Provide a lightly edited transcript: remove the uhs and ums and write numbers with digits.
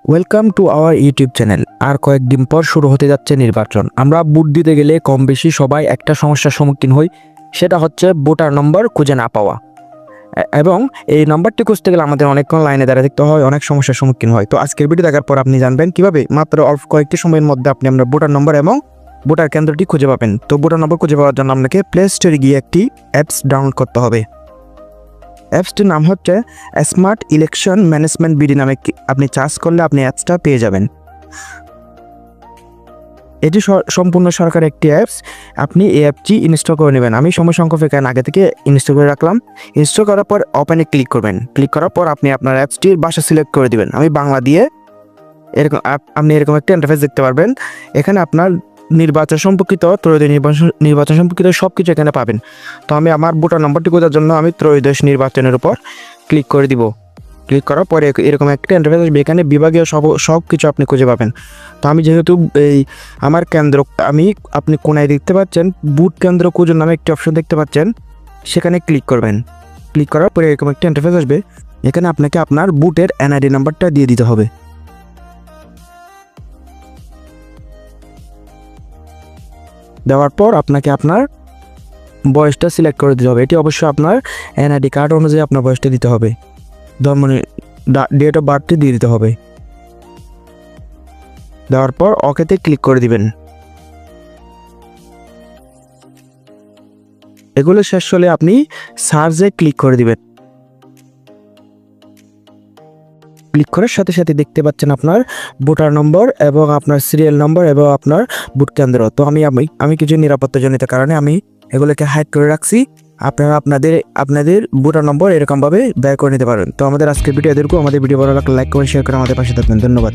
Welcome to our YouTube channel. আর কয়েকদিন পর শুরু হতে যাচ্ছে নির্বাচন। আমরা ভোট দিতে গেলে কম বেশি সবাই একটা সমস্যার সম্মুখীন হই, সেটা হচ্ছে ভোটার নম্বর খুঁজে না পাওয়া। এবং এই নম্বরটি খুঁজতে গেলে আমাদের অনেকক্ষণ লাইনে দাঁড়িয়ে থাকতে হয়, অনেক সমস্যার সম্মুখীন হয়। তো আজকের ভিডিও দেখার পর আপনি জানবেন কিভাবে মাত্র অল্প কয়েকটি সময়ের মধ্যে আপনি আপনার ভোটার নম্বর এবং ভোটার কেন্দ্রটি খুঁজে পাবেন। তো ভোটার নম্বর খুঁজে পাওয়ার জন্য আপনাকে প্লে স্টোরে গিয়ে একটি অ্যাপস ডাউনলোড করতে হবে। অ্যাপসটির নাম হচ্ছে স্মার্ট ইলেকশন ম্যানেজমেন্ট বিডি নামে আপনি সার্চ করলে আপনি অ্যাপসটা পেয়ে যাবেন। এটি সম্পূর্ণ সরকারি একটি অ্যাপস। আপনি এই অ্যাপটি ইনস্টল করে নেবেন। আমি সময় সংখ্যক এখানে আগে থেকে ইনস্টল করে রাখলাম। ইনস্টল করার পর ওপেনে ক্লিক করবেন। ক্লিক করার পর আপনি আপনার অ্যাপসটির ভাষা সিলেক্ট করে দিবেন। আমি বাংলা দিয়ে এরকম আপনি এরকম একটা ইন্টারফেস দেখতে পারবেন। এখানে আপনার নির্বাচন সম্পর্কিত নির্বাচন সম্পর্কিত সব কিছু এখানে পাবেন। তো আমি আমার ভোটার নম্বরটি খোঁজার জন্য আমি ত্রয়োদশ নির্বাচনের উপর ক্লিক করে দিব। ক্লিক করার পরে এরকম একটা ইন্টারফেস আসবে। এখানে বিভাগীয় সব কিছু আপনি খুঁজে পাবেন। তো আমি যেহেতু আমার কেন্দ্র আপনি কোনায় দেখতে পাচ্ছেন বুথ কেন্দ্র খুঁজুন নামে একটি অপশন দেখতে পাচ্ছেন, সেখানে ক্লিক করবেন। ক্লিক করার পরে এরকম একটা ইন্টারফেস আসবে। এখানে আপনাকে আপনার বুথের এনআইডি নাম্বারটা দিয়ে দিতে হবে। দেওয়ার পর আপনাকে আপনার বয়সটা সিলেক্ট করে দিতে হবে। এটি অবশ্যই আপনার এনআইডি কার্ড অনুযায়ী আপনার বয়সটা দিতে হবে। ডেট অফ বার্থটি দিয়ে দিতে হবে। দেওয়ার পর ওকেতে ক্লিক করে দিবেন। এগুলো শেষ হলে আপনি সার্চে ক্লিক করে দিবেন। ক্লিক করার সাথে সাথে দেখতে পাচ্ছেন আপনার ভোটার নম্বর এবং আপনার সিরিয়াল নম্বর এবং আপনার ভোট কেন্দ্র। তো আমি কিছু নিরাপত্তাজনিত কারণে আমি এগুলোকে হাইড করে রাখছি। আপনারা আপনাদের ভোটার নম্বর এরকমভাবে বের করে নিতে পারেন। তো আমাদের আজকের ভিডিও এদেরকেও আমাদের ভিডিও ভালো লাগলে লাইক করে শেয়ার করে আমাদের পাশে থাকবেন। ধন্যবাদ।